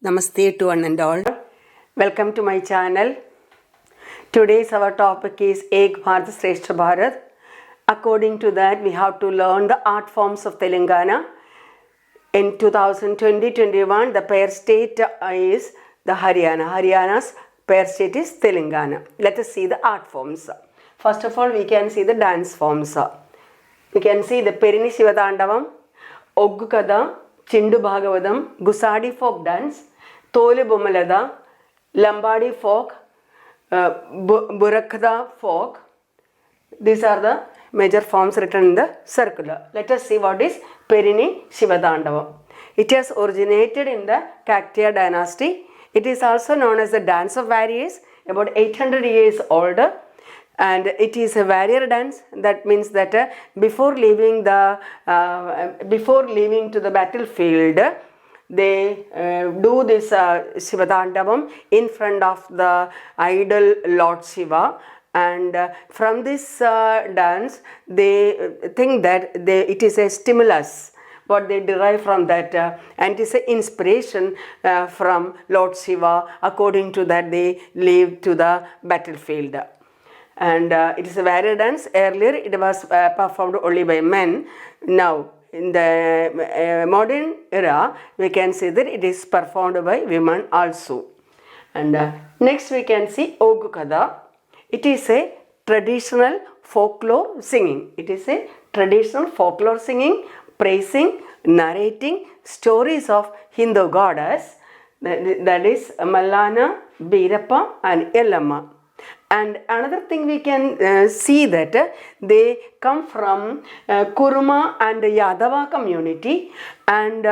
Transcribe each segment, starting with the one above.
Namaste to one and all. Welcome to my channel. Today's our topic is Ek Bharat Shrestha Bharat. According to that, we have to learn the art forms of Telangana. In 2020-21, the pair state is the Haryana. Haryana's pair state is Telangana. Let us see the art forms. First of all, we can see the dance forms. We can see the Perini Shivatandavam, Oggu Kada, Chindu Bhagavatam, Gusadi folk dance, Tole Bomalada, Lambadi folk, Burakkada folk. These are the major forms written in the circular. Let us see what is Perini Shivatandavam. It has originated in the Kaktiya dynasty. It is also known as the dance of warriors, about 800 years older. And it is a warrior dance. That means that before leaving to the battlefield, they do this Shivatandavam in front of the idol Lord Shiva, and from this dance they think that it is a stimulus what they derive from that, and it is an inspiration from Lord Shiva. According to that, they leave to the battlefield. And it is a warrior dance. Earlier it was performed only by men. Now in the modern era, we can see that it is performed by women also. And next we can see Oggu Kada. It is a traditional folklore singing. It is a traditional folklore singing, praising, narrating stories of Hindu goddess, that is Mallana, Birappa and Yellamma. And another thing we can see that they come from Kuruma and Yadava community, and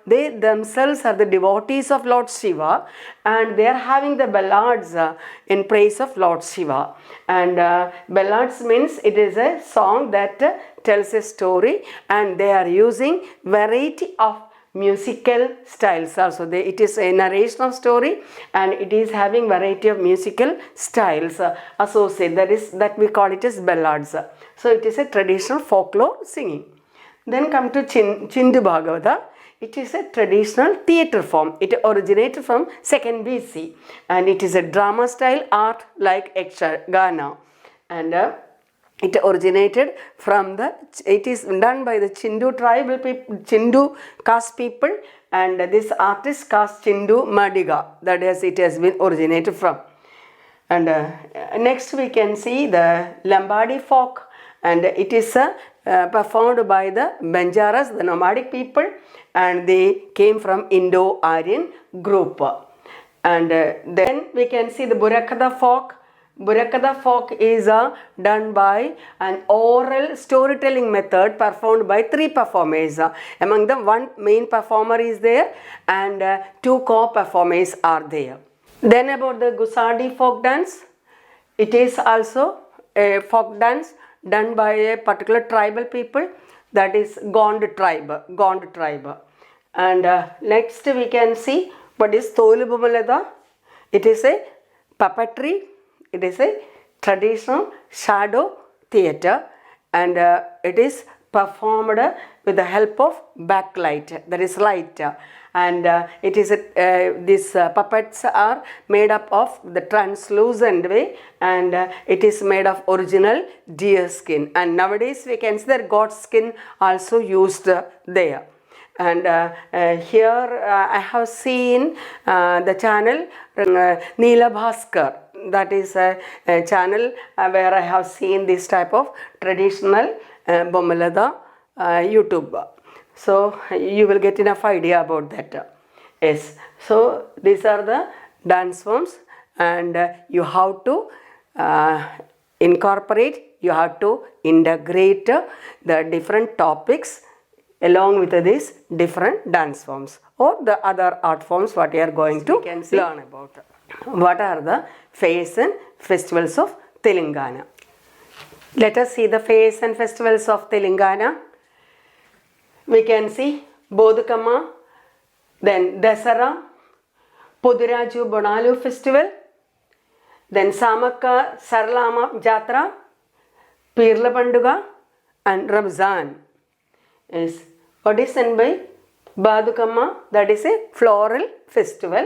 they themselves are the devotees of Lord Shiva, and they are having the ballads in praise of Lord Shiva. And ballads means it is a song that tells a story, and they are using variety of musical styles also. It is a narration of story, and it is having variety of musical styles associated. That we call it as ballads. So it is a traditional folklore singing. Then come to Chindu Bhagavata. It is a traditional theatre form. It originated from 2nd BC, and it is a drama style art like Yakshagana. And it originated from it is done by the Chindu tribal people, Chindu caste people, and this artist caste Chindu Madiga. That is, it has been originated from. And next we can see the Lambadi folk, and it is performed by the Banjaras, the nomadic people, and they came from Indo-Aryan group. And then we can see the Burakkada folk. Burakkada folk is done by an oral storytelling method performed by 3 performers. Among them, 1 main performer is there, and 2 co-performers are there. Then about the Gusadi folk dance, it is also a folk dance done by a particular tribal people, that is Gond tribe. And next we can see what is Tolu Bomalada. It is a puppetry. It is a traditional shadow theatre, and it is performed with the help of backlight, that is light. And it is these puppets are made up of the translucent way, and it is made of original deer skin. And nowadays we can see that goat skin also used there. And here I have seen the channel Neela Bhaskar. That is a channel where I have seen this type of traditional Bomalada YouTube. So you will get enough idea about that. Yes. So these are the dance forms, and you have to incorporate, you have to integrate the different topics along with these different dance forms or the other art forms what you are going to learn about. What are the fairs and festivals of Telangana? Let us see the fairs and festivals of Telangana. We can see Bodhukama, then Dasara, Pudiraju Bonalu festival, then Samakka Sarlama Jatra, Pirla Panduga, and Ramzan. Is what is sent by Badukamma, that is a floral festival.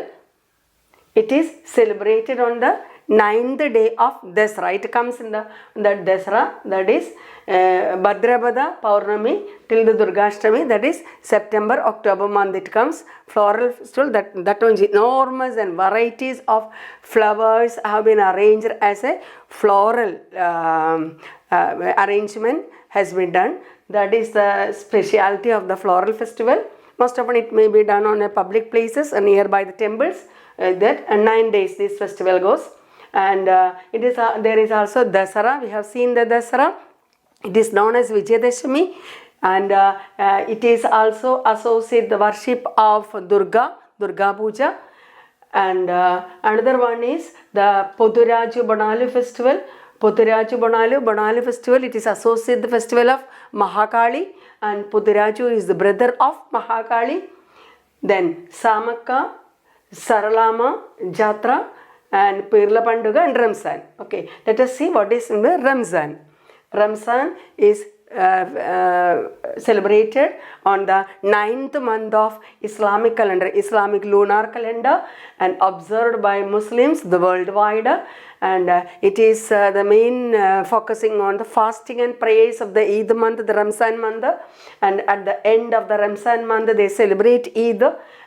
It is celebrated on the 9th day of Dasara. It comes in that Dasara, that is Bhadrapada Paurnami till the Durgashtami, that is September, October month it comes. Floral festival, that one is enormous and varieties of flowers have been arranged as a floral arrangement has been done. That is the speciality of the floral festival. Most often it may be done on a public places and nearby the temples. That and 9 days this festival goes, and it is there is also Dasara. We have seen the Dasara. It is known as Vijayadashami, and it is also associated the worship of Durga Puja. And another one is the Pothuraju Bonalu festival. Pothuraju Bonalu festival, it is associated the festival of Mahakali, and Pothuraju is the brother of Mahakali. Then Samakka, Saralama, Jatra, and Pirla Panduga and Ramzan. Okay, let us see what is in the Ramzan. Ramzan is celebrated on the 9th month of Islamic calendar, Islamic lunar calendar, and observed by Muslims the worldwide. And it is the main focusing on the fasting and prayers of the Eid month, the Ramzan month. And at the end of the Ramzan month, they celebrate Eid.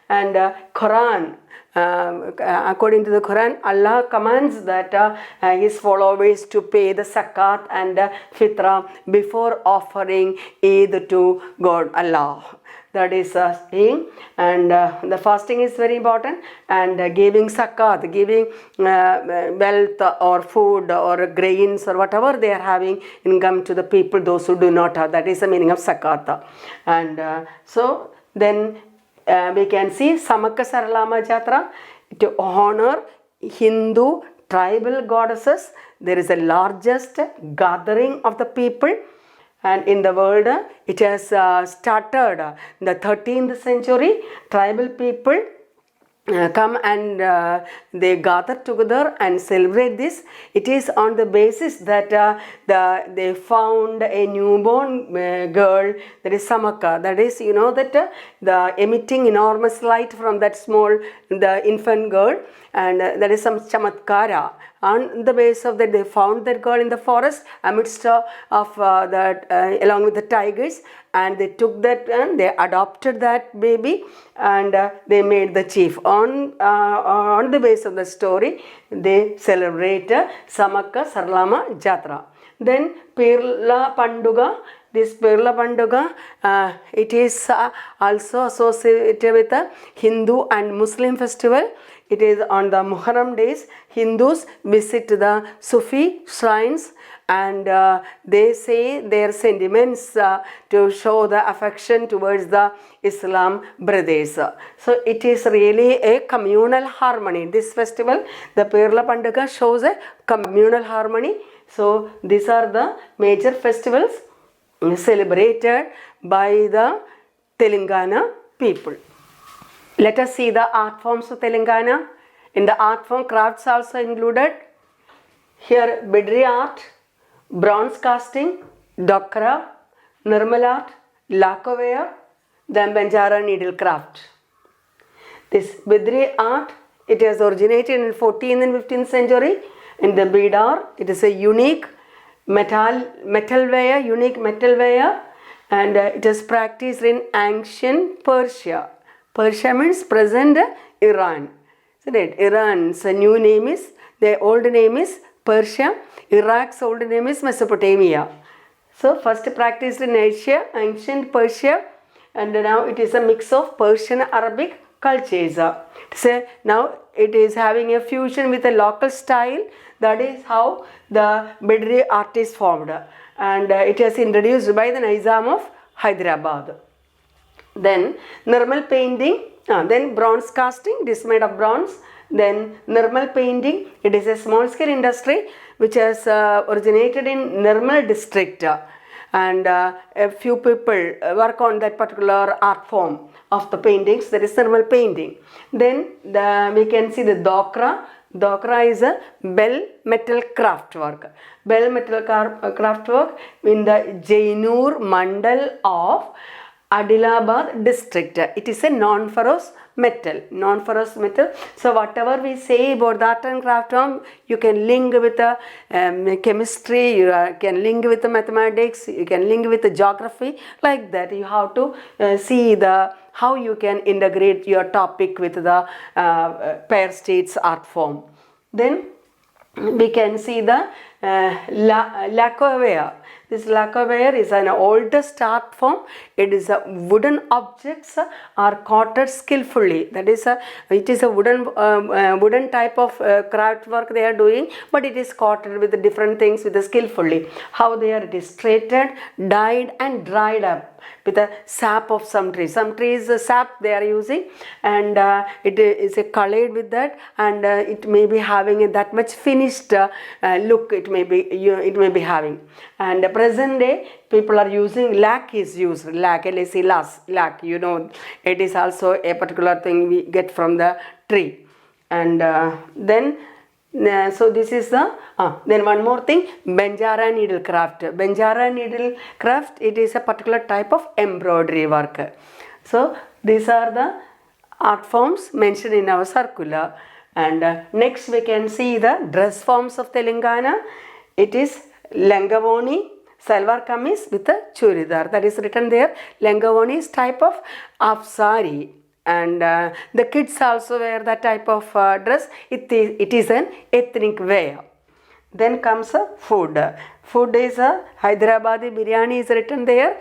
And Quran, according to the Quran, Allah commands that his followers to pay the zakat and fitra before offering Eid to God Allah. That is saying, and the fasting is very important, and giving zakat, giving wealth or food or grains or whatever they are having income to the people, those who do not have. That is the meaning of zakat. And so then we can see Samakka Saralama Jatra to honor Hindu tribal goddesses. There is the largest gathering of the people, and in the world it has started in the 13th century. Tribal people come and they gather together and celebrate this. It is on the basis that they found a newborn girl, that is Samakka. That is, you know, that the emitting enormous light from that small, the infant girl, and that is some chamatkara. On the basis of that, they found that girl in the forest amidst of that along with the tigers, and they took that and they adopted that baby, and they made the chief. On the basis of the story, they celebrate Samakka Saralama Jatra. Then Pirla Panduga. This Pirla Panduga, it is also associated with the Hindu and Muslim festival. It is on the Muharram days. Hindus visit the Sufi shrines, and they say their sentiments to show the affection towards the Islam brothers. So it is really a communal harmony. This festival, the Pirla Panduga, shows a communal harmony. So these are the major festivals celebrated by the Telangana people. Let us see the art forms of Telangana. In the art form, crafts also included. Here, Bidri art, bronze casting, Dokra, Nirmal art, lacquerware, then Banjara needle craft. This Bidri art, it has originated in 14th and 15th century. In the Bidar, it is a unique metalware, and it is practiced in ancient Persia. Persia means present Iran. So that Iran's new name is, their old name is Persia. Iraq's old name is Mesopotamia. So first practiced in Asia, ancient Persia, and now it is a mix of Persian Arabic cultures. So now it is having a fusion with a local style. That is how the Bidri art is formed, and it is introduced by the Nizam of Hyderabad. Then Nirmal painting, then bronze casting, it is made of bronze. Then Nirmal painting, it is a small scale industry which has originated in Nirmal district, and a few people work on that particular art form of the paintings, that is Nirmal painting. Then we can see the Dokra. Dokra is a bell metal craft work. Bell metal craft work in the Jainur Mandal of Adilabad district. It is a non-ferrous metal. Non-ferrous metal. So whatever we say about the art and craft form, you can link with the chemistry, you can link with the mathematics, you can link with the geography, like that. You have to see the how you can integrate your topic with the pair states art form. Then we can see the lacquerware. This lacquerware is an oldest art form. It is a wooden objects are coated skillfully. That is it is a wooden type of craft work they are doing, but it is coated with different things with skillfully. How it is straightened, dyed and dried up with the sap of some trees. Some trees sap they are using, and it is colored with that, and it may be having that much finished look. It may be having. And present day people are using lac is used. Lac, lac. You know, it is also a particular thing we get from the tree, and then. So this is the then one more thing, Banjara needle craft. Banjara needle craft, it is a particular type of embroidery work. So these are the art forms mentioned in our circular. And next we can see the dress forms of Telangana. It is Langavoni, Salwar Kameez with a Churidar. That is written there. Langavoni is type of sari. And the kids also wear that type of dress. It is an ethnic wear. Then comes food. Food is a Hyderabadi biryani is written there.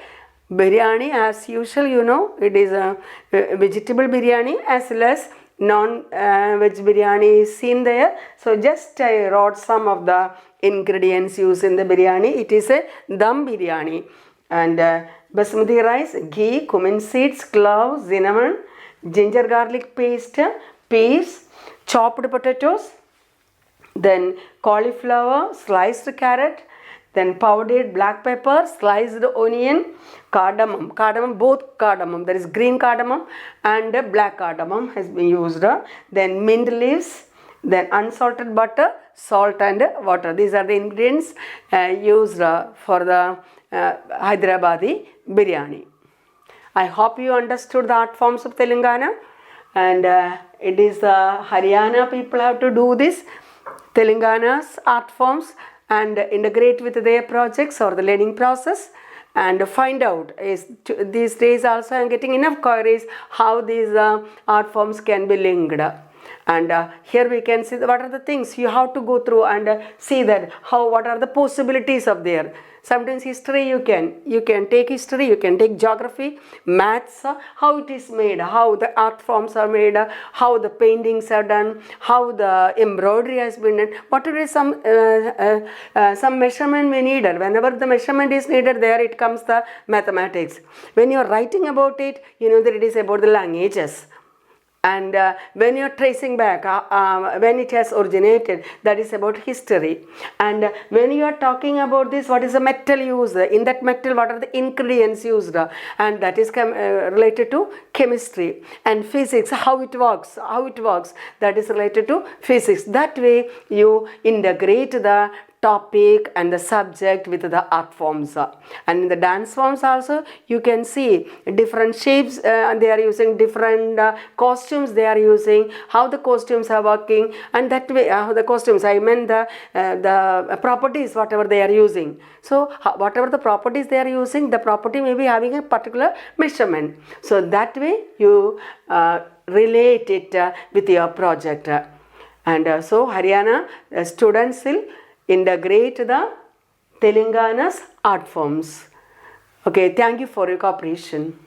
Biryani, as usual, you know, it is a vegetable biryani as well as non-veg biryani is seen there. So just I wrote some of the ingredients used in the biryani. It is a dum biryani. And basmati rice, ghee, cumin seeds, cloves, cinnamon, ginger garlic paste, peas, chopped potatoes, then cauliflower, sliced carrot, then powdered black pepper, sliced onion, cardamom, both cardamom, there is green cardamom and black cardamom has been used, then mint leaves, then unsalted butter, salt and water. These are the ingredients used for the Hyderabadi biryani. I hope you understood the art forms of Telangana, and it is Haryana people have to do this, Telangana's art forms, and integrate with their projects or the learning process, and find out these days also I am getting enough queries how these art forms can be linked. And here we can see what are the things you have to go through and see that what are the possibilities of there. Sometimes history you can take history, you can take geography, maths, how it is made, how the art forms are made, how the paintings are done, how the embroidery has been done. Whatever is some measurement we needed. Whenever the measurement is needed, there it comes the mathematics. When you are writing about it, you know that it is about the languages. And when you are tracing back, when it has originated, that is about history. And when you are talking about this, what is the metal used? In that metal, what are the ingredients used? And that is related to chemistry. And physics, how it works, that is related to physics. That way, you integrate the topic and the subject with the art forms. And in the dance forms also you can see different shapes, they are using different costumes they are using, how the costumes are working, and that way how the costumes, I meant the properties whatever they are using. So whatever the properties they are using, the property may be having a particular measurement. So that way you relate it with your project. And so Haryana students will integrate the Telangana's art forms. Okay, thank you for your cooperation.